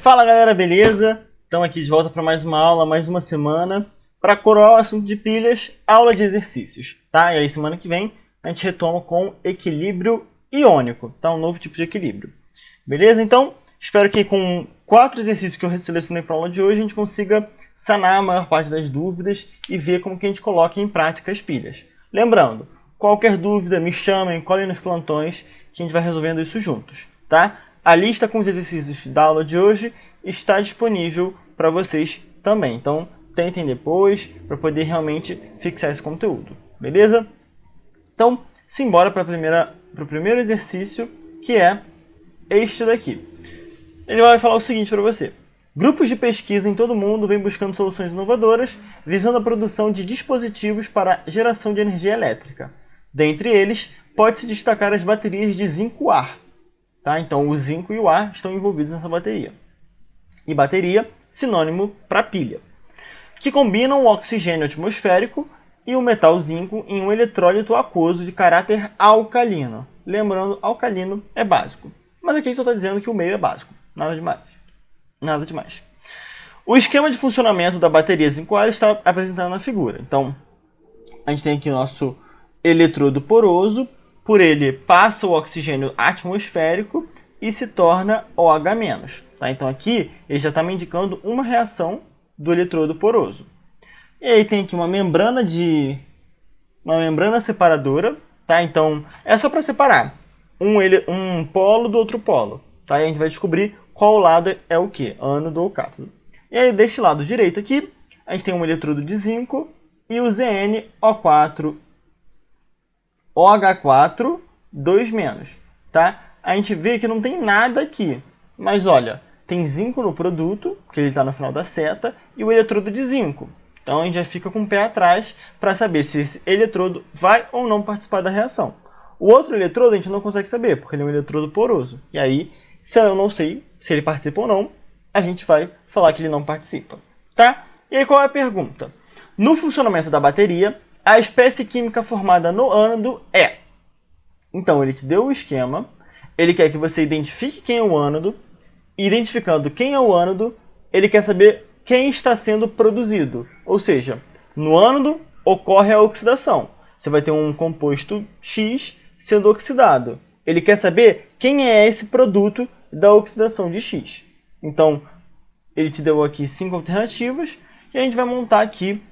Fala galera, beleza? Estamos aqui de volta para mais uma aula, mais uma semana, para coroar o assunto de pilhas, aula de exercícios, tá? E aí semana que vem a gente retoma com equilíbrio iônico, tá? Um novo tipo de equilíbrio. Beleza? Então, espero que com 4 exercícios que eu selecionei para a aula de hoje, a gente consiga sanar a maior parte das dúvidas e ver como que a gente coloca em prática as pilhas. Lembrando, qualquer dúvida, me chamem, colhem nos plantões, que a gente vai resolvendo isso juntos, tá? A lista com os exercícios da aula de hoje está disponível para vocês também. Então, tentem depois para poder realmente fixar esse conteúdo, beleza? Então, simbora para o primeiro exercício, que é este daqui. Ele vai falar o seguinte para você. Grupos de pesquisa em todo o mundo vêm buscando soluções inovadoras, visando a produção de dispositivos para geração de energia elétrica. Dentre eles, pode-se destacar as baterias de zinco-ar. Tá? Então, o zinco e o ar estão envolvidos nessa bateria. E bateria, sinônimo para pilha. Que combinam o oxigênio atmosférico e o metal zinco em um eletrólito aquoso de caráter alcalino. Lembrando, alcalino é básico. Mas aqui só está dizendo que o meio é básico. Nada demais. Nada demais. O esquema de funcionamento da bateria zinco-ar está apresentado na figura. Então, a gente tem aqui o nosso eletrodo poroso. Por ele passa o oxigênio atmosférico e se torna OH-. Tá? Então aqui ele já está me indicando uma reação do eletrodo poroso. E aí tem aqui uma membrana separadora. Tá? Então é só para separar um polo do outro polo. Tá? E a gente vai descobrir qual lado é o que? Ânodo ou cátodo. E aí deste lado direito aqui, a gente tem um eletrodo de zinco e o ZnO4 OH4, 2-, tá? A gente vê que não tem nada aqui, mas olha, tem zinco no produto, que ele está no final da seta, e o eletrodo de zinco. Então a gente já fica com o pé atrás para saber se esse eletrodo vai ou não participar da reação. O outro eletrodo a gente não consegue saber, porque ele é um eletrodo poroso. E aí, se eu não sei se ele participa ou não, a gente vai falar que ele não participa, tá? E aí qual é a pergunta? No funcionamento da bateria, a espécie química formada no ânodo é... Então, ele te deu o esquema, ele quer que você identifique quem é o ânodo, e identificando quem é o ânodo, ele quer saber quem está sendo produzido. Ou seja, no ânodo ocorre a oxidação. Você vai ter um composto X sendo oxidado. Ele quer saber quem é esse produto da oxidação de X. Então, ele te deu aqui 5 alternativas, e a gente vai montar aqui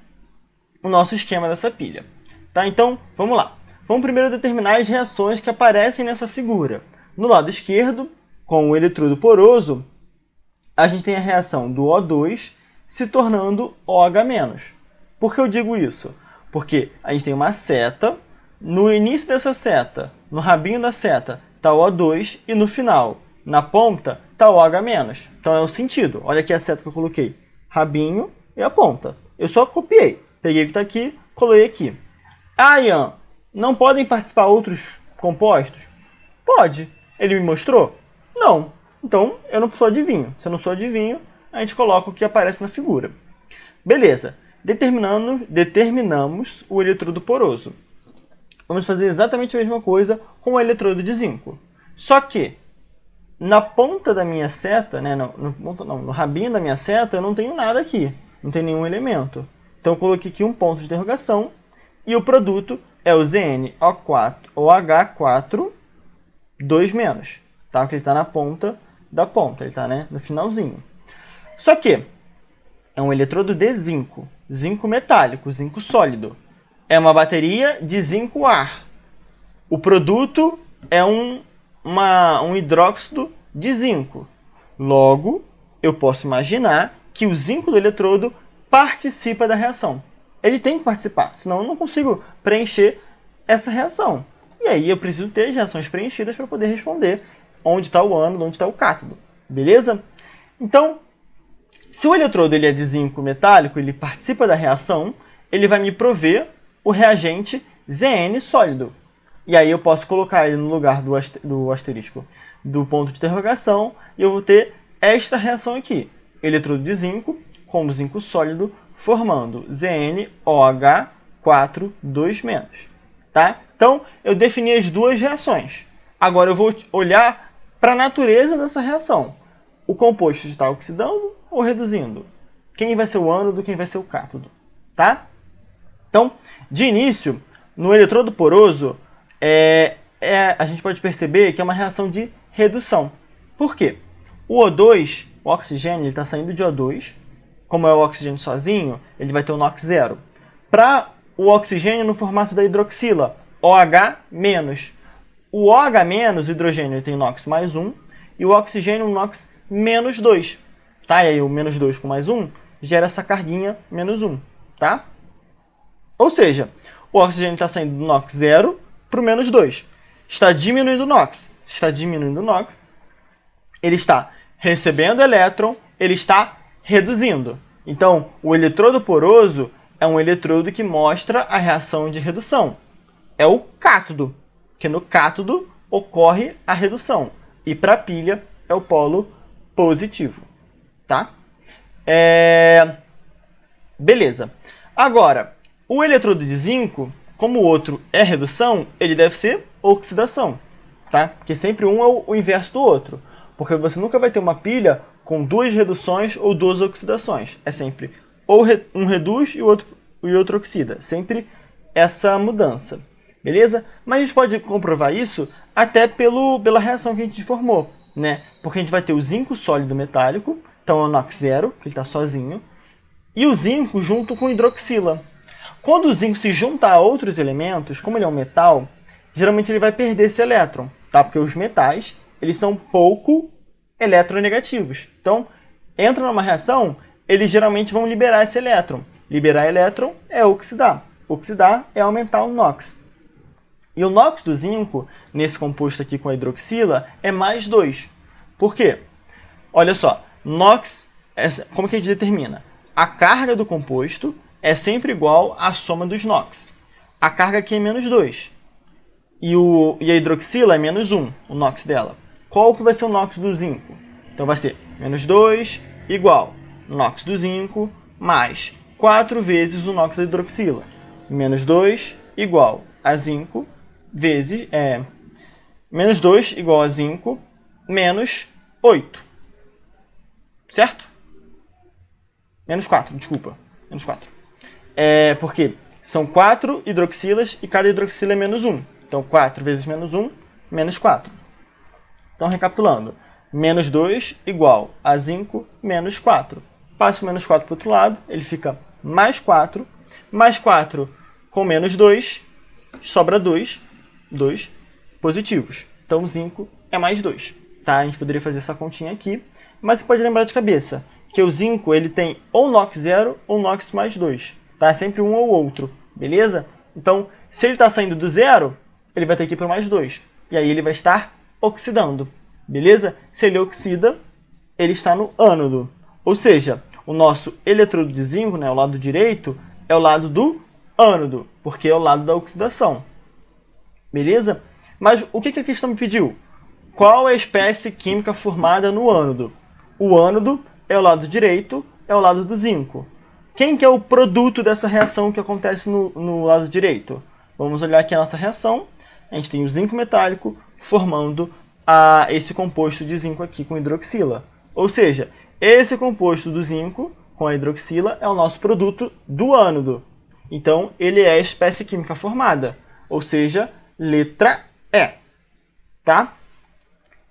o nosso esquema dessa pilha. Tá? Então, vamos lá. Vamos primeiro determinar as reações que aparecem nessa figura. No lado esquerdo, com o eletrodo poroso, a gente tem a reação do O2 se tornando OH-. Por que eu digo isso? Porque a gente tem uma seta, no início dessa seta, no rabinho da seta, está o O2 e no final, na ponta, está o OH-. Então é o sentido. Olha aqui a seta que eu coloquei. Rabinho e a ponta. Eu só copiei. Peguei o que está aqui, coloquei aqui. Ah, Ian, não podem participar outros compostos? Pode. Ele me mostrou? Não. Então, eu não sou adivinho. Se eu não sou adivinho, a gente coloca o que aparece na figura. Beleza. Determinamos o eletrodo poroso. Vamos fazer exatamente a mesma coisa com o eletrodo de zinco. Só que, na ponta da minha seta, né, no rabinho da minha seta, eu não tenho nada aqui. Não tem nenhum elemento. Então, eu coloquei aqui um ponto de interrogação e o produto é o ZnOH4, 2-, tá? Porque ele está na ponta da ponta, ele está, né, no finalzinho. Só que é um eletrodo de zinco, zinco metálico, zinco sólido. É uma bateria de zinco-ar. O produto é um hidróxido de zinco. Logo, eu posso imaginar que o zinco do eletrodo participa da reação. Ele tem que participar, senão eu não consigo preencher essa reação. E aí eu preciso ter as reações preenchidas para poder responder onde está o ânodo, onde está o cátodo. Beleza? Então, se o eletrodo ele é de zinco metálico, ele participa da reação, ele vai me prover o reagente Zn sólido. E aí eu posso colocar ele no lugar do asterisco do ponto de interrogação e eu vou ter esta reação aqui. Eletrodo de zinco com zinco sólido formando ZnOH4, 2-. Tá? Então, eu defini as duas reações. Agora eu vou olhar para a natureza dessa reação. o composto está oxidando ou reduzindo? Quem vai ser o ânodo, quem vai ser o cátodo, tá? Então, de início, no eletrodo poroso, a gente pode perceber que é uma reação de redução. Por quê? O O2, o oxigênio, está saindo de O2. Como é o oxigênio sozinho, ele vai ter o NOx zero. Para o oxigênio no formato da hidroxila, OH-. O OH-, o hidrogênio, tem NOx mais 1, e o oxigênio, NOx menos 2. Tá? E aí o menos 2 com mais 1 gera essa carguinha menos 1. Tá? Ou seja, o oxigênio está saindo do NOx zero para o menos 2. Está diminuindo o NOx. Se está diminuindo o NOx, ele está recebendo elétron, ele está reduzindo. Então, o eletrodo poroso é um eletrodo que mostra a reação de redução. É o cátodo, que no cátodo ocorre a redução. E para a pilha é o polo positivo. Tá? Beleza. Agora, o eletrodo de zinco, como o outro é redução, ele deve ser oxidação. Tá? Porque sempre um é o inverso do outro. Porque você nunca vai ter uma pilha com duas reduções ou duas oxidações. É sempre ou um reduz e o outro oxida. Sempre essa mudança. Beleza? Mas a gente pode comprovar isso até pela reação que a gente formou. Né? Porque a gente vai ter o zinco sólido metálico, então é o NOx zero, que ele está sozinho, e o zinco junto com hidroxila. Quando o zinco se junta a outros elementos, como ele é um metal, geralmente ele vai perder esse elétron. Tá? Porque os metais eles são pouco eletronegativos. Então, entra numa reação, eles geralmente vão liberar esse elétron. Liberar elétron é oxidar. Oxidar é aumentar o NOx. E o NOx do zinco, nesse composto aqui com a hidroxila, é mais 2. Por quê? Olha só, NOx, como que a gente determina? A carga do composto é sempre igual à soma dos NOx. A carga aqui é menos 2. E a hidroxila é menos 1, o NOx dela. Qual que vai ser o NOx do zinco? Então vai ser menos 2 igual NOx do zinco mais 4 vezes o NOx da hidroxila. Menos 2 igual a zinco vezes... menos 2 igual a zinco menos 8. Certo? Menos 4, desculpa. Menos 4. Porque são 4 hidroxilas e cada hidroxila é menos 1. Então 4 vezes menos 1, menos 4. Então, recapitulando, menos 2 igual a zinco menos 4. Passa o menos 4 para o outro lado, ele fica mais 4. Mais 4 com menos 2, sobra 2 positivos. Então, o zinco é mais 2. Tá? A gente poderia fazer essa continha aqui, mas você pode lembrar de cabeça que o zinco ele tem ou NOx zero ou NOx mais 2. Tá? É sempre um ou outro, beleza? Então, se ele está saindo do zero, ele vai ter que ir para o mais 2. E aí ele vai estar oxidando, beleza? Se ele oxida, ele está no ânodo. Ou seja, o nosso eletrodo de zinco, né, o lado direito, é o lado do ânodo, porque é o lado da oxidação. Beleza? Mas o que a questão me pediu? Qual é a espécie química formada no ânodo? O ânodo é o lado direito, é o lado do zinco. Quem que é o produto dessa reação que acontece no lado direito? Vamos olhar aqui a nossa reação. A gente tem o zinco metálico formando esse composto de zinco aqui com hidroxila. Ou seja, esse composto do zinco com a hidroxila é o nosso produto do ânodo. Então, ele é a espécie química formada. Ou seja, letra E. Tá?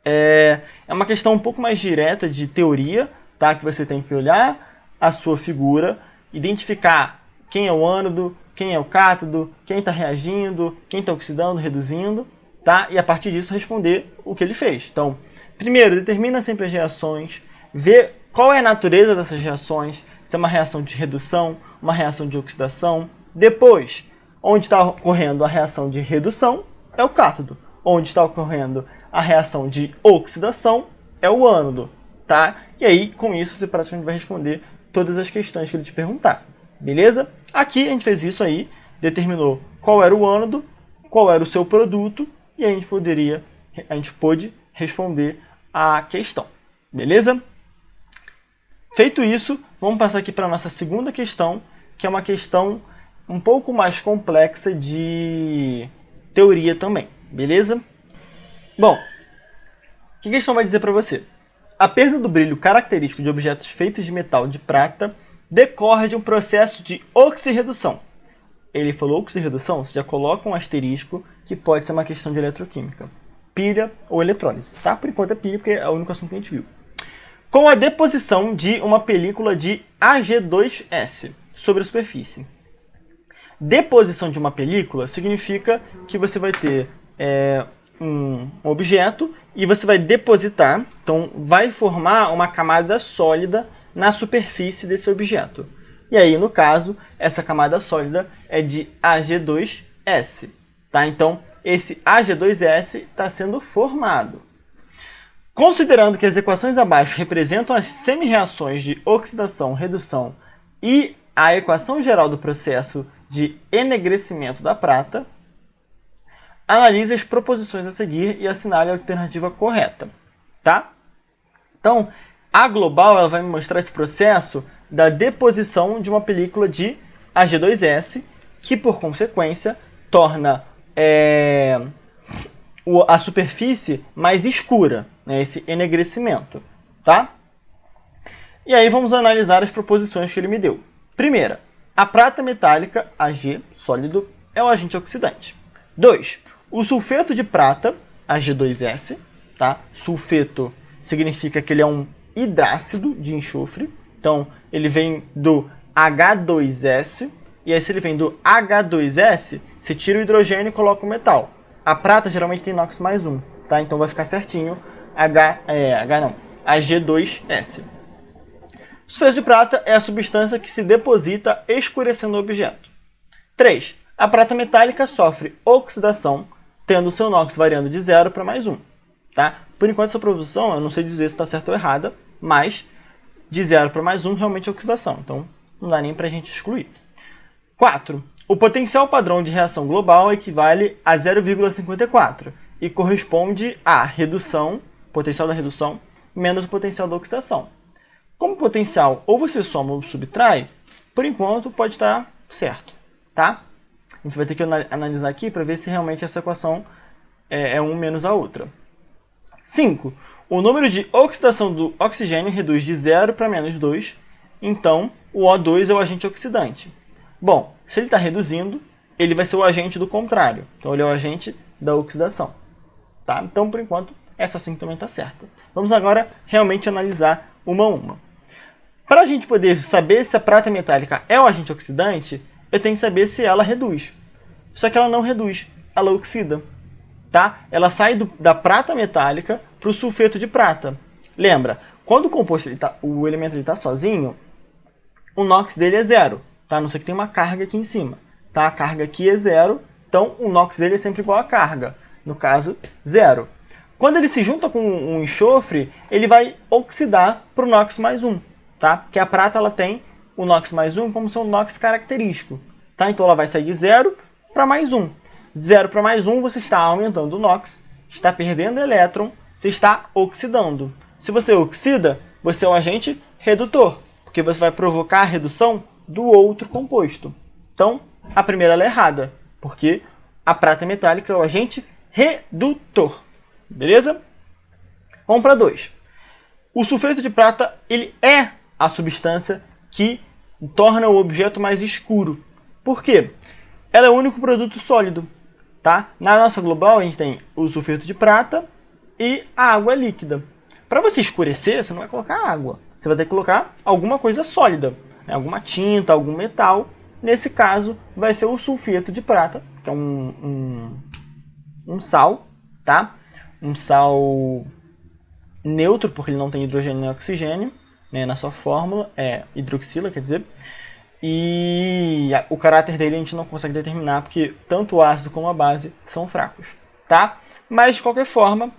É uma questão um pouco mais direta de teoria, tá? Que você tem que olhar a sua figura, identificar quem é o ânodo, quem é o cátodo, quem está reagindo, quem está oxidando, reduzindo, tá? E a partir disso responder o que ele fez. Então, primeiro, determina sempre as reações, vê qual é a natureza dessas reações, se é uma reação de redução, uma reação de oxidação. Depois, onde está ocorrendo a reação de redução é o cátodo. Onde está ocorrendo a reação de oxidação é o ânodo, tá? E aí, com isso, você praticamente vai responder todas as questões que ele te perguntar, beleza? Aqui a gente fez isso aí, determinou qual era o ânodo, qual era o seu produto, e a gente pôde responder a questão, beleza? Feito isso, vamos passar aqui para a nossa segunda questão, que é uma questão um pouco mais complexa de teoria também, beleza? Bom, o que a questão vai dizer para você? A perda do brilho característico de objetos feitos de metal de prata decorre de um processo de oxirredução. Ele falou oxirredução, você já coloca um asterisco que pode ser uma questão de eletroquímica. Pilha ou eletrólise, tá? Por enquanto é pilha, porque é o único assunto que a gente viu. Com a deposição de uma película de Ag2S sobre a superfície. Deposição de uma película significa que você vai ter um objeto e você vai depositar, então vai formar uma camada sólida na superfície desse objeto. E aí, no caso, essa camada sólida é de Ag2S, tá? Então, esse Ag2S está sendo formado. Considerando que as equações abaixo representam as semi-reações de oxidação, redução e a equação geral do processo de enegrecimento da prata, analise as proposições a seguir e assinale a alternativa correta, tá? Então, a global ela vai me mostrar esse processo da deposição de uma película de Ag2S, que por consequência torna a superfície mais escura, né, esse enegrecimento, tá? E aí vamos analisar as proposições que ele me deu. Primeira, a prata metálica, Ag, sólido, é o agente oxidante. 2. O sulfeto de prata, Ag2S, tá? Sulfeto significa que ele é um hidrácido de enxofre, então ele vem do H2S, e aí se ele vem do H2S, você tira o hidrogênio e coloca o metal. A prata geralmente tem NOx mais 1, tá? Então vai ficar certinho Ag2S. O sulfeto de prata é a substância que se deposita escurecendo o objeto. 3. A prata metálica sofre oxidação, tendo seu NOx variando de 0 para mais 1. Tá? Por enquanto, essa proposição, eu não sei dizer se está certa ou errada, mas de 0 para mais 1 realmente é oxidação. Então, não dá nem para a gente excluir. 4. O potencial padrão de reação global equivale a 0,54 e corresponde à redução, potencial da redução, menos o potencial da oxidação. Como potencial ou você soma ou subtrai, por enquanto pode estar certo, tá? A gente vai ter que analisar aqui para ver se realmente essa equação é um menos a outra. 5. O número de oxidação do oxigênio reduz de 0 para menos 2, então o O2 é o agente oxidante. Bom, se ele está reduzindo, ele vai ser o agente do contrário, então ele é o agente da oxidação. Tá? Então, por enquanto, essa sim também está certa. Vamos agora realmente analisar uma a uma. Para a gente poder saber se a prata metálica é o agente oxidante, eu tenho que saber se ela reduz. Só que ela não reduz, ela oxida. Tá? Ela sai da prata metálica para o sulfeto de prata. Lembra, quando o composto o elemento está sozinho, o NOx dele é 0. Tá? A não ser que tem uma carga aqui em cima. Tá? A carga aqui é 0, então o NOx dele é sempre igual à carga. No caso, 0. Quando ele se junta com um enxofre, ele vai oxidar para o NOx mais 1. Tá? Porque a prata ela tem o NOx mais 1 como seu NOx característico. Tá? Então ela vai sair de 0 para mais 1. De 0 para mais 1, você está aumentando o NOx, está perdendo elétron, você está oxidando. Se você oxida, você é um agente redutor, porque você vai provocar a redução do outro composto. Então, a primeira ela é errada, porque a prata metálica é o agente redutor. Beleza? Vamos para 2. O sulfeto de prata ele é a substância que torna o objeto mais escuro. Por quê? Ela é o único produto sólido. Tá? Na nossa global, a gente tem o sulfeto de prata e a água líquida. Para você escurecer, você não vai colocar água. Você vai ter que colocar alguma coisa sólida, né? Alguma tinta, algum metal. Nesse caso, vai ser o sulfeto de prata, que é um sal, tá? Um sal neutro, porque ele não tem hidrogênio nem oxigênio, né? Na sua fórmula, é hidroxila, quer dizer. E o caráter dele a gente não consegue determinar, porque tanto o ácido como a base são fracos, tá? Mas, de qualquer forma,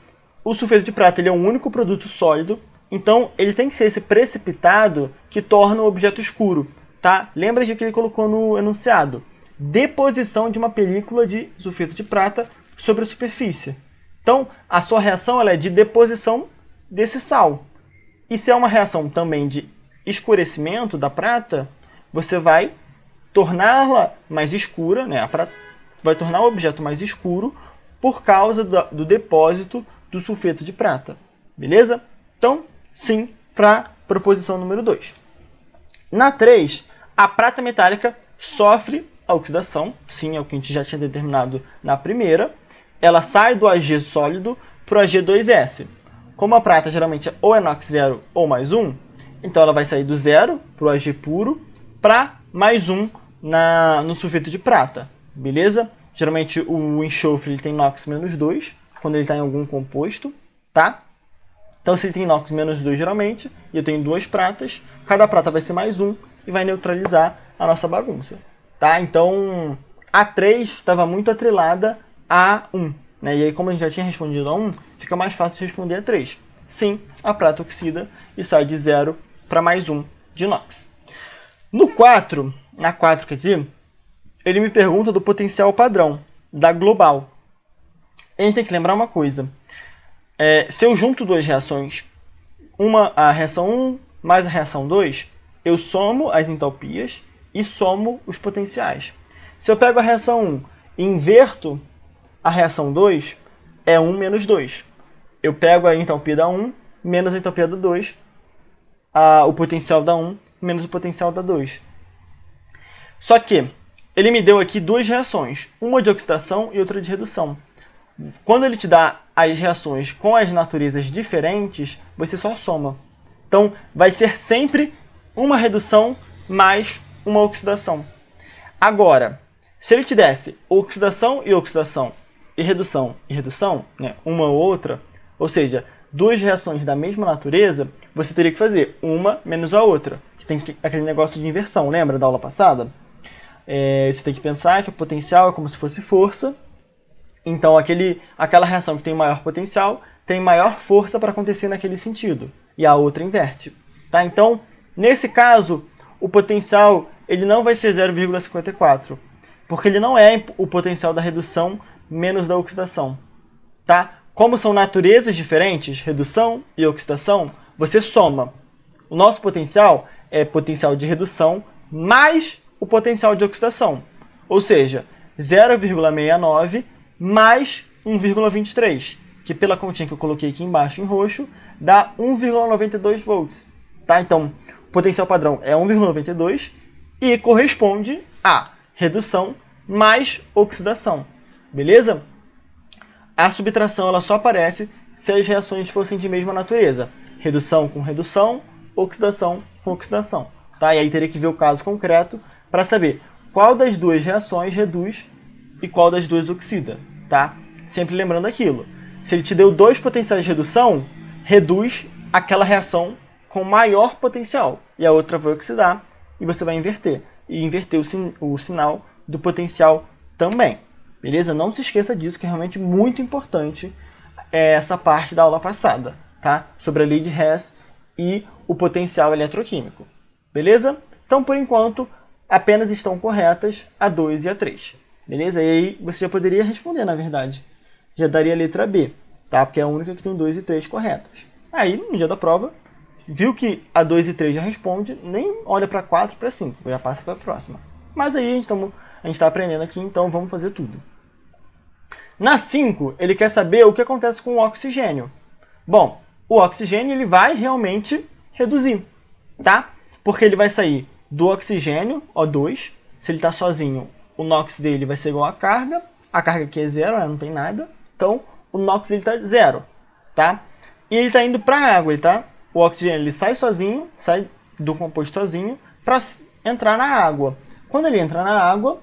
o sulfeto de prata ele é o único produto sólido, então ele tem que ser esse precipitado que torna o objeto escuro, tá? Lembra que ele colocou no enunciado? Deposição de uma película de sulfeto de prata sobre a superfície. Então, a sua reação ela é de deposição desse sal. E se é uma reação também de escurecimento da prata, você vai torná-la mais escura, né? Vai tornar o objeto mais escuro por causa do depósito do sulfeto de prata. Beleza? Então, Sim, para a proposição número 2. Na 3, a prata metálica sofre a oxidação, sim, é o que a gente já tinha determinado na primeira. Ela sai do Ag sólido para o Ag2S. Como a prata geralmente ou é NOx 0 ou mais 1, então ela vai sair do 0 para o Ag puro para mais 1 no sulfeto de prata, beleza? Geralmente o enxofre ele tem NOx menos 2, quando ele está em algum composto, tá? Então se ele tem NOx menos 2 geralmente, e eu tenho duas pratas, cada prata vai ser mais 1 e vai neutralizar a nossa bagunça, tá? Então a 3 estava muito atrelada a 1, né? E aí como a gente já tinha respondido a 1, fica mais fácil de responder a 3. Sim, a prata oxida e sai de 0 para mais 1 de NOx. No 4, na 4 quer dizer, ele me pergunta do potencial padrão, da global. A gente tem que lembrar uma coisa. Se eu junto duas reações, a reação 1 mais a reação 2, eu somo as entalpias e somo os potenciais. Se eu pego a reação 1 e inverto a reação 2, é 1 menos 2. Eu pego a entalpia da 1 menos a entalpia da 2, o potencial da 1 menos o potencial da 2. Só que ele me deu aqui duas reações, uma de oxidação e outra de redução. Quando ele te dá as reações com as naturezas diferentes, você só soma. Então, vai ser sempre uma redução mais uma oxidação. Agora, se ele te desse oxidação, e redução, né, uma ou outra, ou seja, duas reações da mesma natureza, você teria que fazer uma menos a outra. Que tem aquele negócio de inversão, lembra da aula passada? Você tem que pensar que o potencial é como se fosse força. Então, aquela reação que tem maior potencial tem maior força para acontecer naquele sentido. E a outra inverte. Tá? Então, nesse caso, o potencial ele não vai ser 0,54. Porque ele não é o potencial da redução menos da oxidação. Tá? Como são naturezas diferentes, redução e oxidação, você soma. O nosso potencial é potencial de redução mais o potencial de oxidação. Ou seja, 0,69 mais 1,23, que pela continha que eu coloquei aqui embaixo em roxo, dá 1,92 volts. Tá? Então, o potencial padrão é 1,92 e corresponde a redução mais oxidação. Beleza? A subtração ela só aparece se as reações fossem de mesma natureza. Redução com redução, oxidação com oxidação. Tá? E aí teria que ver o caso concreto para saber qual das duas reações reduz e qual das duas oxida. Tá? Sempre lembrando aquilo. Se ele te deu dois potenciais de redução, reduz aquela reação com maior potencial. E a outra vai oxidar e você vai inverter. E inverter o sinal do potencial também. Beleza? Não se esqueça disso, que é realmente muito importante essa parte da aula passada, tá? Sobre a lei de Hess e o potencial eletroquímico. Beleza? Então, por enquanto, apenas estão corretas a 2 e a 3. Beleza? E aí você já poderia responder, na verdade. Já daria a letra B, tá? Porque é a única que tem 2 e 3 corretas. Aí, no dia da prova, viu que a 2 e 3 já responde, nem olha para 4 e para 5, já passa para a próxima. Mas aí a gente está aprendendo aqui, então vamos fazer tudo. Na 5, ele quer saber o que acontece com o oxigênio. Bom, o oxigênio ele vai realmente reduzir, tá? Porque ele vai sair do oxigênio, O2, se ele está sozinho, o NOx dele vai ser igual à carga aqui é 0, não tem nada, então o NOx ele está 0, tá? E ele está indo para a água, o oxigênio ele sai sozinho, sai do composto sozinho, para entrar na água. Quando ele entra na água,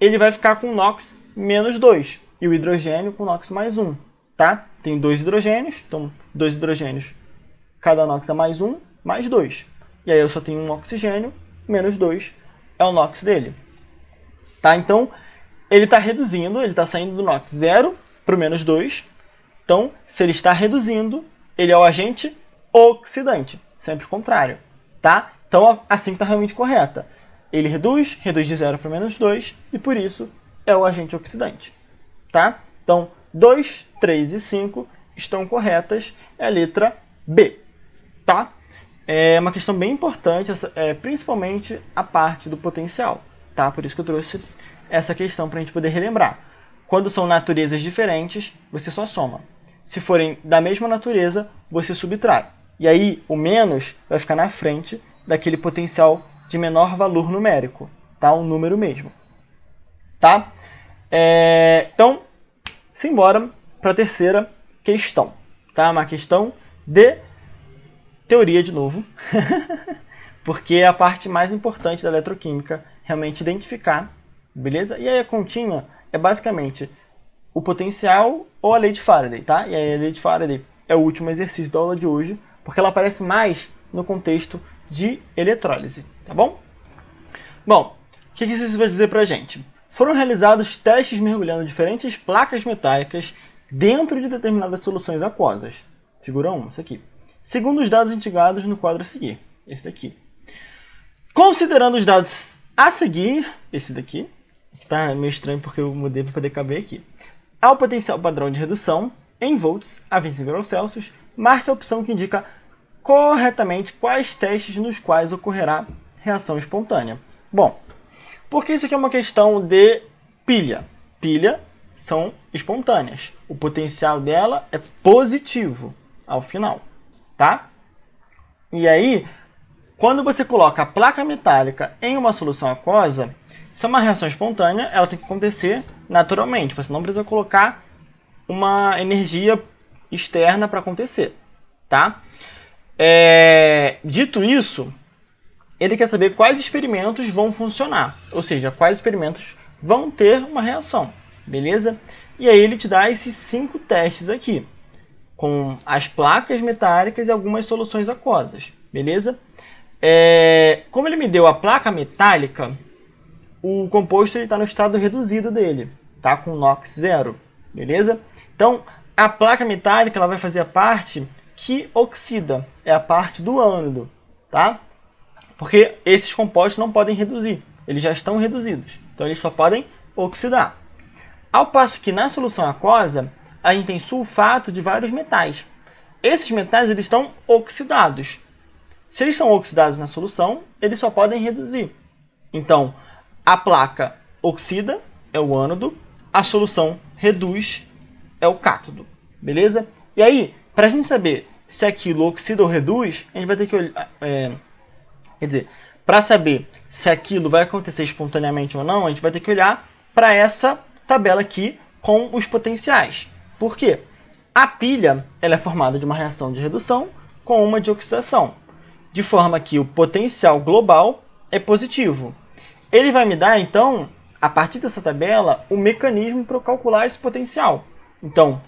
ele vai ficar com NOx menos 2, e o hidrogênio com NOx mais 1, tá? Tem 2 hidrogênios, então 2 hidrogênios, cada NOx é mais 1, mais 2. E aí eu só tenho um oxigênio, menos 2 é o NOx dele. Tá? Então, ele está reduzindo, ele está saindo do NOx 0 para o menos 2. Então, se ele está reduzindo, ele é o agente oxidante, sempre o contrário. Tá? Então, assim está realmente correta. Ele reduz de 0 para menos 2, e por isso é o agente oxidante. Tá? Então, 2, 3 e 5 estão corretas, é a letra B. Tá? É uma questão bem importante, principalmente a parte do potencial. Tá? Por isso que eu trouxe essa questão para a gente poder relembrar. Quando são naturezas diferentes, você só soma. Se forem da mesma natureza, você subtrai. E aí o menos vai ficar na frente daquele potencial de menor valor numérico, tá? Um número mesmo, tá? Então, simbora para a terceira questão, tá? Uma questão de teoria de novo, porque é a parte mais importante da eletroquímica, realmente identificar, beleza? E aí a continha é basicamente o potencial ou a lei de Faraday, tá? E aí a lei de Faraday é o último exercício da aula de hoje, porque ela aparece mais no contexto de eletrólise, tá bom? Bom, o que isso vai dizer pra gente? Foram realizados testes mergulhando diferentes placas metálicas dentro de determinadas soluções aquosas. Figura 1, isso aqui. Segundo os dados indicados no quadro a seguir, esse daqui. Considerando os dados a seguir, esse daqui, que tá meio estranho porque eu mudei para poder caber aqui, ao potencial padrão de redução em volts a 25 graus Celsius, marque a opção que indica corretamente quais testes nos quais ocorrerá reação espontânea. Bom, porque isso aqui é uma questão de pilha. Pilha são espontâneas. O potencial dela é positivo ao final, tá? E aí, quando você coloca a placa metálica em uma solução aquosa, se é uma reação espontânea, ela tem que acontecer naturalmente. Você não precisa colocar uma energia externa para acontecer, tá? Dito isso, ele quer saber quais experimentos vão funcionar, ou seja, quais experimentos vão ter uma reação, beleza? E aí ele te dá esses 5 testes aqui, com as placas metálicas e algumas soluções aquosas, beleza? Como ele me deu a placa metálica, o composto está no estado reduzido dele, tá? Com NOx 0, beleza? Então, a placa metálica ela vai fazer a parte que oxida, é a parte do ânodo, tá? Porque esses compostos não podem reduzir, eles já estão reduzidos, então eles só podem oxidar. Ao passo que na solução aquosa, a gente tem sulfato de vários metais. Esses metais eles estão oxidados. Se eles estão oxidados na solução, eles só podem reduzir. Então, a placa oxida, é o ânodo, a solução reduz, é o cátodo, beleza? E aí, para a gente saber se aquilo oxida ou reduz, a gente vai ter que olhar... Quer dizer, para saber se aquilo vai acontecer espontaneamente ou não, a gente vai ter que olhar para essa tabela aqui com os potenciais. Por quê? A pilha ela é formada de uma reação de redução com uma de oxidação, de forma que o potencial global é positivo. Ele vai me dar, então, a partir dessa tabela, o mecanismo para eu calcular esse potencial. Então,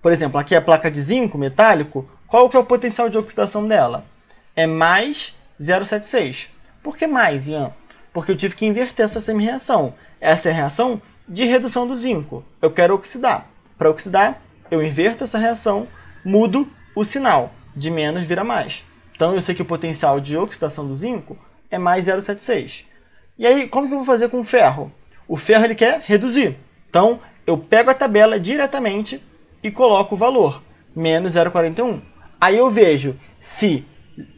por exemplo, aqui a placa de zinco metálico, qual que é o potencial de oxidação dela? É mais 0,76. Por que mais, Ian? Porque eu tive que inverter essa semi-reação. Essa é a reação de redução do zinco. Eu quero oxidar. Para oxidar, eu inverto essa reação, mudo o sinal. De menos vira mais. Então, eu sei que o potencial de oxidação do zinco é mais 0,76. E aí, como que eu vou fazer com o ferro? O ferro ele quer reduzir. Então, eu pego a tabela diretamente e coloco o valor, menos 0,41. Aí eu vejo se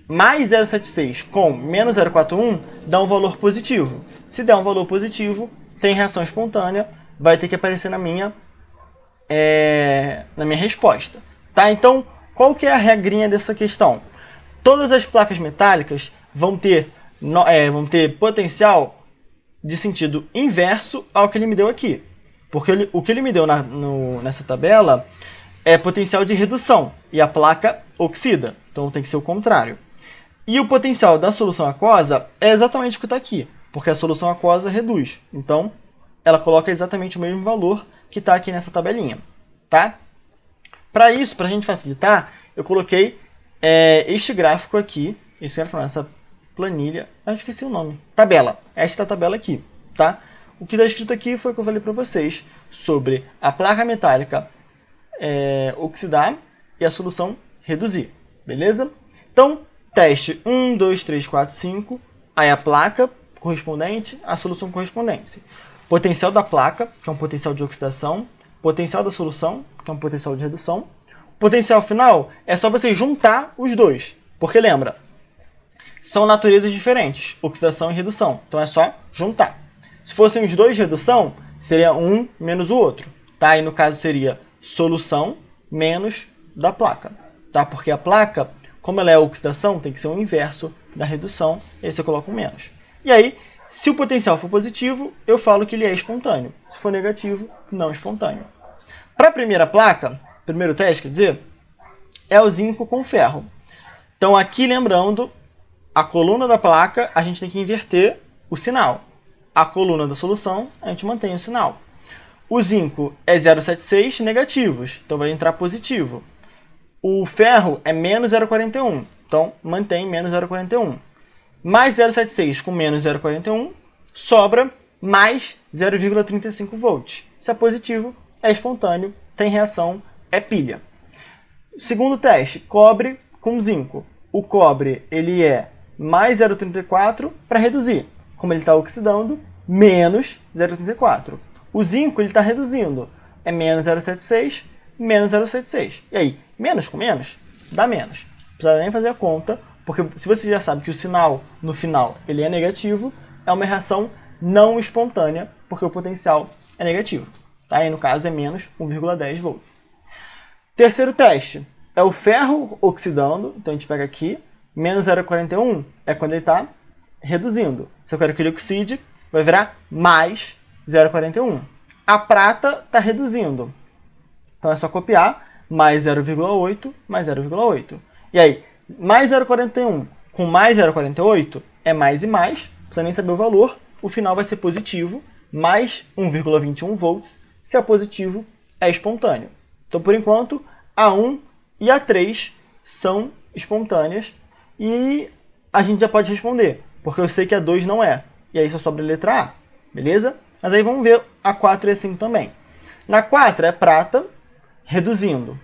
mais 0,76 com menos 0,41 dá um valor positivo. Se der um valor positivo, tem reação espontânea, vai ter que aparecer na minha resposta. Tá? Então, qual que é a regrinha dessa questão? Todas as placas metálicas vão ter potencial de sentido inverso ao que ele me deu aqui. Porque o que ele me deu nessa tabela é potencial de redução e a placa oxida. Então tem que ser o contrário. E o potencial da solução aquosa é exatamente o que está aqui, porque a solução aquosa reduz. Então ela coloca exatamente o mesmo valor que está aqui nessa tabelinha. Tá? Para isso, para a gente facilitar, eu coloquei este gráfico aqui, essa planilha, eu esqueci o nome, tabela. Esta tabela aqui, tá? O que está escrito aqui foi o que eu falei para vocês sobre a placa metálica oxidar e a solução reduzir, beleza? Então, teste 1, 2, 3, 4, 5, aí a placa correspondente, a solução correspondente. Potencial da placa, que é um potencial de oxidação, potencial da solução, que é um potencial de redução. Potencial final é só você juntar os dois, porque lembra, são naturezas diferentes, oxidação e redução, então é só juntar. Se fossem os dois redução, seria um menos o outro, tá? E no caso seria solução menos da placa, tá? Porque a placa, Como ela é oxidação, tem que ser o inverso da redução, e aí você coloca um menos. E aí, se o potencial for positivo, eu falo que ele é espontâneo. Se for negativo, não espontâneo. Para a primeira placa, primeiro teste, quer dizer, é o zinco com ferro. Então aqui, lembrando, a coluna da placa, a gente tem que inverter o sinal. A coluna da solução, a gente mantém o sinal. O zinco é 0,76 negativos, então vai entrar positivo. O ferro é menos 0,41, então mantém menos 0,41. Mais 0,76 com menos 0,41, sobra mais 0,35 volts. Se é positivo, é espontâneo, tem reação, é pilha. Segundo teste, cobre com zinco. O cobre ele é mais 0,34 para reduzir. Como ele está oxidando, menos 0,34. O zinco está reduzindo. É menos 0,76, menos 0,76. E aí, menos com menos, dá menos. Não precisa nem fazer a conta, porque se você já sabe que o sinal no final ele é negativo, é uma reação não espontânea, porque o potencial é negativo. Tá? E no caso é menos 1,10 volts. Terceiro teste é o ferro oxidando. Então a gente pega aqui, menos 0,41 é quando ele está reduzindo. Se eu quero que ele oxide, vai virar mais 0,41. A prata está reduzindo. Então é só copiar, mais 0,8, mais 0,8. E aí, mais 0,41 com mais 0,48 é mais e mais, não precisa nem saber o valor, o final vai ser positivo, mais 1,21 volts, se é positivo, é espontâneo. Então, por enquanto, A1 e A3 são espontâneas e a gente já pode responder, porque eu sei que A2 não é. E aí só sobra a letra A, beleza? Mas aí vamos ver A4 e A5 também. Na 4 é prata reduzindo.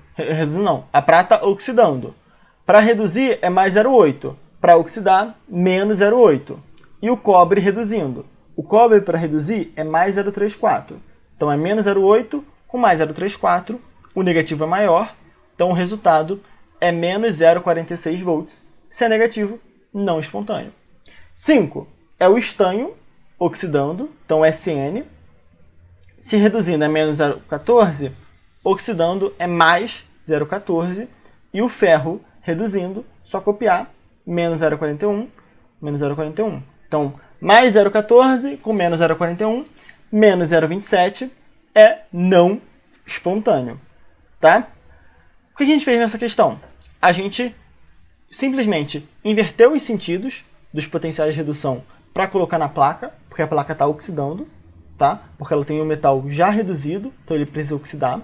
A prata oxidando. Para reduzir é mais 0,8. Para oxidar, menos 0,8. E o cobre reduzindo. O cobre para reduzir é mais 0,34. Então é menos 0,8 com mais 0,34. O negativo é maior. Então o resultado é menos 0,46 volts. Se é negativo, não espontâneo. 5 é o estanho oxidando. Então SN. Se reduzindo é menos 0,14, oxidando é mais 0,14. E o ferro reduzindo, só copiar, menos 0,41, menos 0,41. Então, mais 0,14 com menos 0,41, menos 0,27 é não espontâneo, tá? O que a gente fez nessa questão? A gente simplesmente inverteu os sentidos dos potenciais de redução para colocar na placa, porque a placa está oxidando, tá? Porque ela tem o metal já reduzido, então ele precisa oxidar.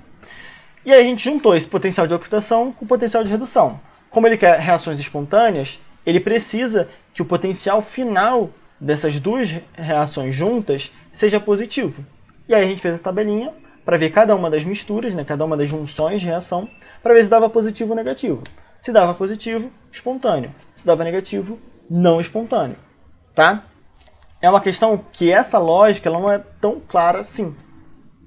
E aí a gente juntou esse potencial de oxidação com o potencial de redução. Como ele quer reações espontâneas, ele precisa que o potencial final dessas duas reações juntas seja positivo. E aí a gente fez essa tabelinha para ver cada uma das misturas, né, cada uma das junções de reação, para ver se dava positivo ou negativo. Se dava positivo, espontâneo. Se dava negativo, não espontâneo. Tá? É uma questão que essa lógica ela não é tão clara assim.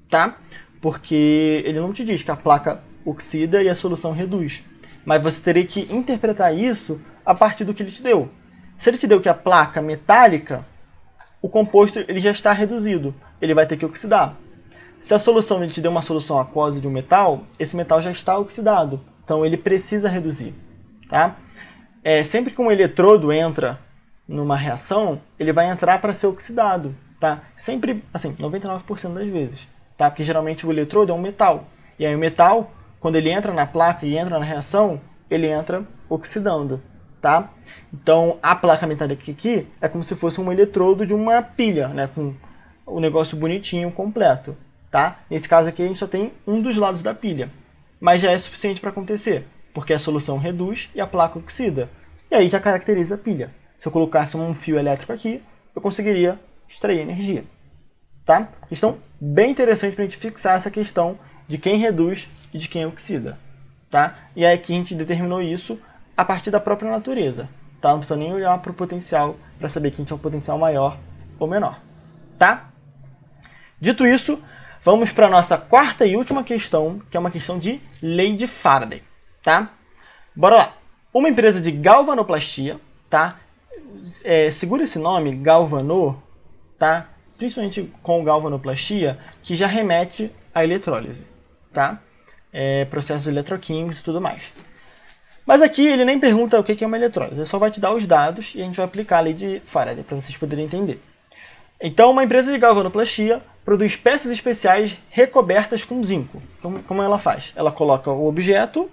Tá? Porque ele não te diz que a placa oxida e a solução reduz. Mas você teria que interpretar isso a partir do que ele te deu. Se ele te deu que a placa metálica, o composto ele já está reduzido. Ele vai ter que oxidar. Se a solução ele te deu uma solução aquosa de um metal, esse metal já está oxidado. Então ele precisa reduzir. Tá? Sempre que um eletrodo entra numa reação, ele vai entrar para ser oxidado. Tá? Sempre, assim, 99% das vezes. Tá? Porque geralmente o eletrodo é um metal. E aí o metal, quando ele entra na placa e entra na reação, ele entra oxidando, tá? Então, a placa metálica aqui é como se fosse um eletrodo de uma pilha, né? Com o negócio bonitinho, completo, tá? Nesse caso aqui, a gente só tem um dos lados da pilha. Mas já é suficiente para acontecer, porque a solução reduz e a placa oxida. E aí já caracteriza a pilha. Se eu colocasse um fio elétrico aqui, eu conseguiria extrair energia, tá? Questão bem interessante para a gente fixar essa questão de quem reduz e de quem oxida, tá? E aí aqui a gente determinou isso a partir da própria natureza, tá? Não precisa nem olhar para o potencial para saber que a gente é um potencial maior ou menor, tá? Dito isso, vamos para a nossa quarta e última questão, que é uma questão de lei de Faraday, tá? Bora lá. Uma empresa de galvanoplastia, tá? Segura esse nome, galvano, tá? Principalmente com galvanoplastia, que já remete à eletrólise, tá? Processos eletroquímicos e tudo mais. Mas aqui ele nem pergunta o que é uma eletrólise, ele só vai te dar os dados e a gente vai aplicar a lei de Faraday para vocês poderem entender. Então, uma empresa de galvanoplastia produz peças especiais recobertas com zinco. Então, como ela faz? Ela coloca o objeto,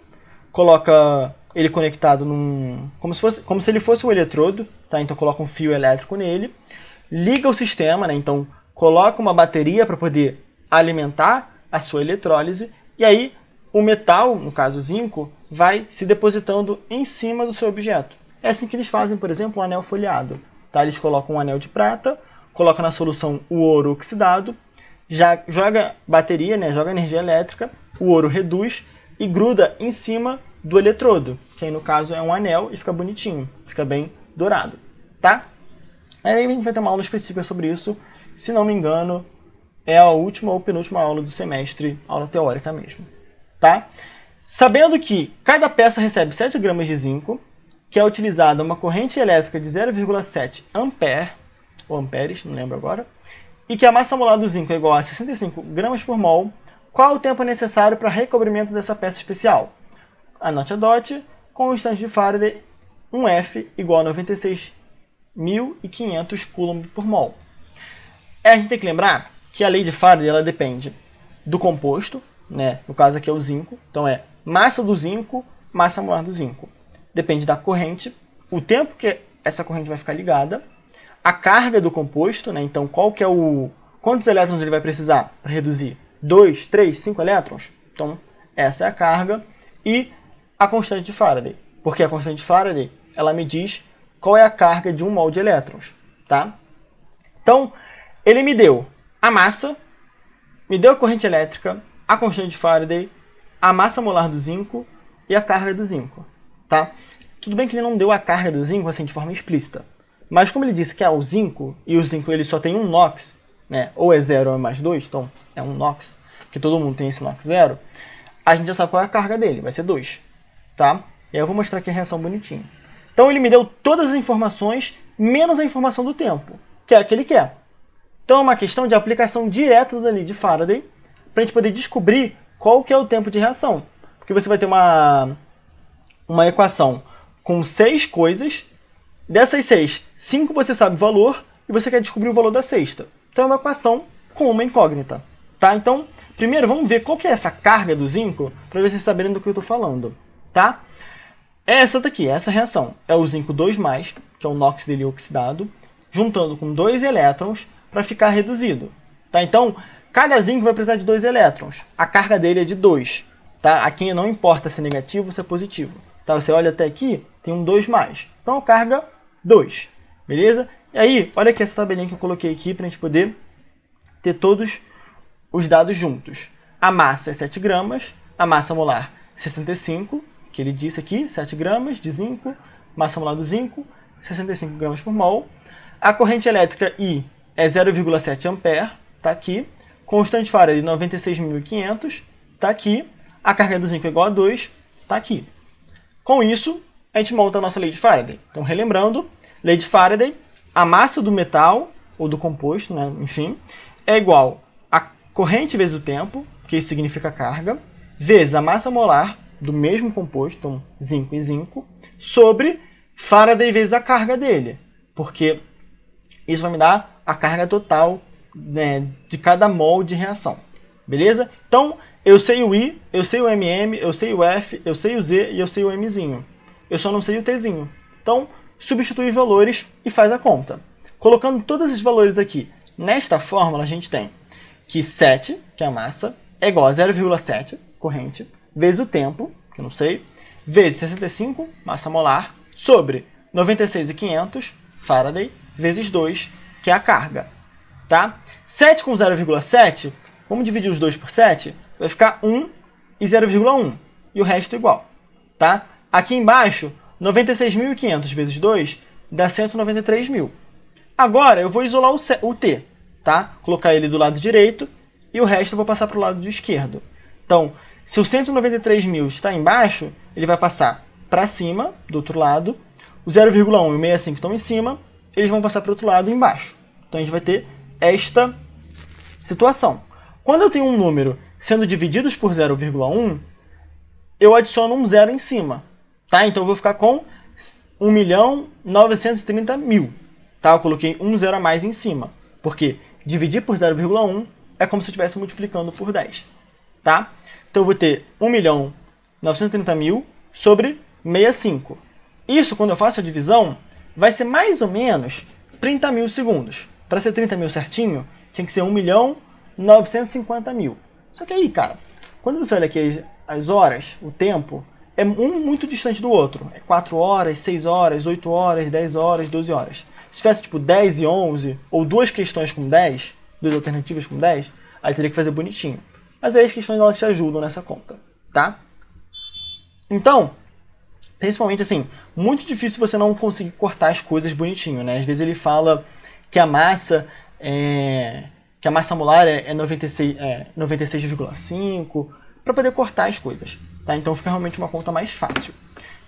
coloca ele conectado como se ele fosse um eletrodo, tá? Então coloca um fio elétrico nele, liga o sistema, né? Então coloca uma bateria para poder alimentar a sua eletrólise, e aí o metal, no caso o zinco, vai se depositando em cima do seu objeto. É assim que eles fazem, por exemplo, um anel folheado. Tá? Eles colocam um anel de prata, colocam na solução o ouro oxidado, já joga bateria, né? Joga energia elétrica, o ouro reduz e gruda em cima do eletrodo, que aí no caso é um anel e fica bonitinho, fica bem dourado, tá? Aí a gente vai ter uma aula específica sobre isso, se não me engano, é a última ou penúltima aula do semestre, aula teórica mesmo, tá? Sabendo que cada peça recebe 7 gramas de zinco, que é utilizada uma corrente elétrica de 0,7 ampere, ou amperes, não lembro agora, e que a massa molar do zinco é igual a 65 gramas por mol, qual o tempo necessário para recobrimento dessa peça especial? Anote a DOT, constante de Faraday, 1F igual a 96.500 coulomb por mol. A gente tem que lembrar que a lei de Faraday ela depende do composto, né? No caso aqui é o zinco, então é massa do zinco, massa molar do zinco. Depende da corrente, o tempo que essa corrente vai ficar ligada, a carga do composto, né? Então quantos elétrons ele vai precisar para reduzir? 2, 3, 5 elétrons? Então essa é a carga e a constante de Faraday, porque a constante de Faraday ela me diz qual é a carga de um mol de elétrons, tá? Então, ele me deu a massa, me deu a corrente elétrica, a constante de Faraday, a massa molar do zinco e a carga do zinco, tá? Tudo bem que ele não deu a carga do zinco assim de forma explícita, mas como ele disse que é o zinco, e o zinco ele só tem um NOx, né? Ou é 0 ou é mais 2, então é um NOx, porque todo mundo tem esse NOx 0, a gente já sabe qual é a carga dele, vai ser 2. Tá? E aí eu vou mostrar aqui a reação bonitinho. Então ele me deu todas as informações, menos a informação do tempo, que é a que ele quer. Então é uma questão de aplicação direta da lei de Faraday, para a gente poder descobrir qual que é o tempo de reação. Porque você vai ter uma equação com 6 coisas, dessas 6, 5 você sabe o valor, e você quer descobrir o valor da sexta. Então é uma equação com uma incógnita. Tá? Então, primeiro vamos ver qual que é essa carga do zinco, para vocês saberem do que eu estou falando. Tá? É essa daqui, essa reação. É o zinco 2+, que é o NOx dele oxidado, juntando com 2 elétrons para ficar reduzido. Tá? Então, cada zinco vai precisar de 2 elétrons. A carga dele é de 2. Tá? Aqui não importa se é negativo ou se é positivo. Tá? Você olha até aqui, tem um 2+. Então, a carga 2. Beleza? E aí, olha aqui essa tabelinha que eu coloquei aqui para a gente poder ter todos os dados juntos. A massa é 7 gramas, a massa molar 65, que ele disse aqui, 7 gramas de zinco, massa molar do zinco, 65 gramas por mol. A corrente elétrica I é 0,7 ampere, tá aqui. Constante Faraday 96.500, tá aqui. A carga do zinco é igual a 2, tá aqui. Com isso, a gente monta a nossa lei de Faraday. Então, relembrando, lei de Faraday, a massa do metal, ou do composto, né, enfim, é igual a corrente vezes o tempo, que isso significa carga, vezes a massa molar do mesmo composto, então zinco e zinco, sobre Faraday vezes a carga dele, porque isso vai me dar a carga total, né, de cada mol de reação, beleza? Então, eu sei o I, eu sei o MM, eu sei o F, eu sei o Z e eu sei o Mzinho. Eu só não sei o Tzinho. Então, substitui os valores e faz a conta. Colocando todos esses valores aqui nesta fórmula, a gente tem que 7, que é a massa, é igual a 0,7, corrente, vezes o tempo, que eu não sei, vezes 65, massa molar, sobre 96.500, Faraday, vezes 2, que é a carga. Tá? 7 com 0,7, vamos dividir os 2 por 7, vai ficar 1 e 0,1, e o resto igual. Tá? Aqui embaixo, 96.500 vezes 2 dá 193.000. Agora eu vou isolar o T, tá? Colocar ele do lado direito e o resto eu vou passar para o lado esquerdo. Então, se o 193.000 está embaixo, ele vai passar para cima, do outro lado. O 0,1 e o 65 estão em cima, eles vão passar para o outro lado embaixo. Então a gente vai ter esta situação. Quando eu tenho um número sendo divididos por 0,1, eu adiciono um zero em cima. tá? Então eu vou ficar com 1.930.000, tá? Eu coloquei um zero a mais em cima, porque dividir por 0,1 é como se eu estivesse multiplicando por 10, tá? Então eu vou ter 1.930.000 sobre 65. Isso, quando eu faço a divisão, vai ser mais ou menos 30.000 segundos. Para ser 30.000 certinho, tinha que ser 1.950.000. Só que aí, cara, quando você olha aqui as horas, o tempo, é um muito distante do outro. É 4 horas, 6 horas, 8 horas, 10 horas, 12 horas. Se tivesse tipo 10 e 11, ou duas questões com 10, duas alternativas com 10, aí teria que fazer bonitinho. Mas aí as questões elas te ajudam nessa conta, tá? Então, principalmente assim, muito difícil você não conseguir cortar as coisas bonitinho, né? Às vezes ele fala que a massa molar é 96,5 para poder cortar as coisas, tá? Então fica realmente uma conta mais fácil.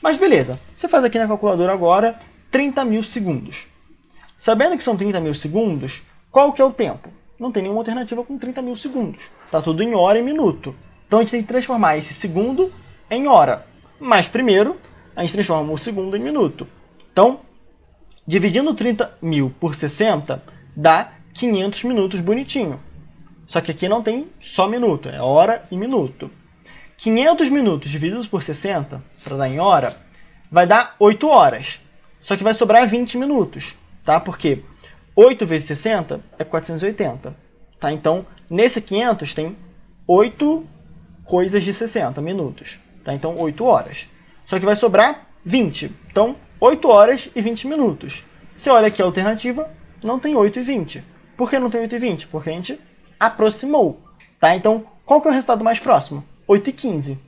Mas beleza, você faz aqui na calculadora agora 30.000 segundos. Sabendo que são 30.000 segundos, qual que é o tempo? Não tem nenhuma alternativa com 30.000 segundos. Tá tudo em hora e minuto. Então a gente tem que transformar esse segundo em hora. Mas primeiro, a gente transforma o segundo em minuto. Então, dividindo 30.000 por 60, dá 500 minutos bonitinho. Só que aqui não tem só minuto, é hora e minuto. 500 minutos divididos por 60, para dar em hora, vai dar 8 horas. Só que vai sobrar 20 minutos, tá? Porque 8 vezes 60 é 480, tá? Então, nesse 500 tem 8 coisas de 60 minutos, tá? Então, 8 horas. Só que vai sobrar 20. Então, 8 horas e 20 minutos. Você olha aqui a alternativa, não tem 8 e 20. Por que não tem 8 e 20? Porque a gente aproximou, tá? Então, qual que é o resultado mais próximo? 8 e 15.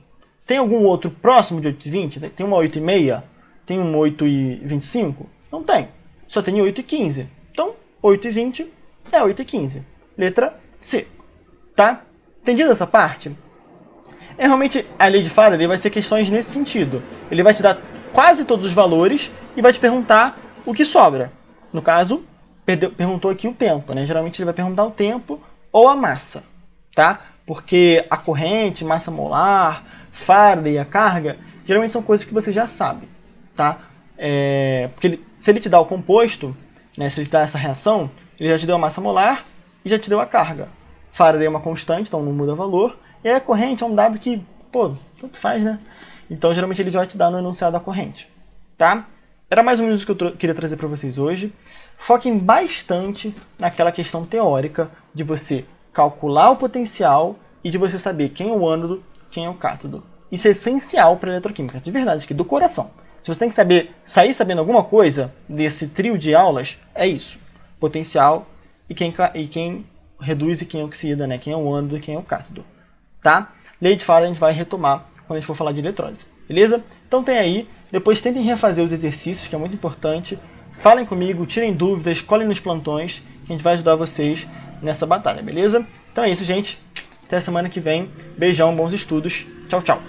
Tem algum outro próximo de 8 e 20? Tem uma 8 e meia? Tem um 8 e 25? Não tem. Só tem 8 e 15. Então, 8 e 20 é 8 e 15. Letra C. Tá? Entendido essa parte? Realmente, a lei de Faraday vai ser questões nesse sentido. Ele vai te dar quase todos os valores e vai te perguntar o que sobra. No caso, perguntou aqui o tempo, né? Geralmente ele vai perguntar o tempo ou a massa, tá? Porque a corrente, massa molar, Faraday e a carga, geralmente são coisas que você já sabe, tá? Porque se ele te dá o composto, né? Se ele te dá essa reação, ele já te deu a massa molar e já te deu a carga. Faraday é uma constante, então não muda valor. E aí a corrente é um dado que, pô, tanto faz, né? Então, geralmente, ele já vai te dar no enunciado da corrente, tá? Era mais ou menos o que eu queria trazer para vocês hoje. Foquem bastante naquela questão teórica de você calcular o potencial e de você saber quem é o ânodo, quem é o cátodo. Isso é essencial para a eletroquímica, de verdade, aqui, do coração. Se você tem que sair sabendo alguma coisa desse trio de aulas, é isso. Potencial e quem reduz e quem oxida, né? Quem é o ânodo e quem é o cátodo. Tá? Lei de Faraday a gente vai retomar quando a gente for falar de eletrólise, beleza? Então tem aí, depois tentem refazer os exercícios, que é muito importante. Falem comigo, tirem dúvidas, colhem nos plantões, que a gente vai ajudar vocês nessa batalha, beleza? Então é isso, gente. Até semana que vem. Beijão, bons estudos. Tchau, tchau.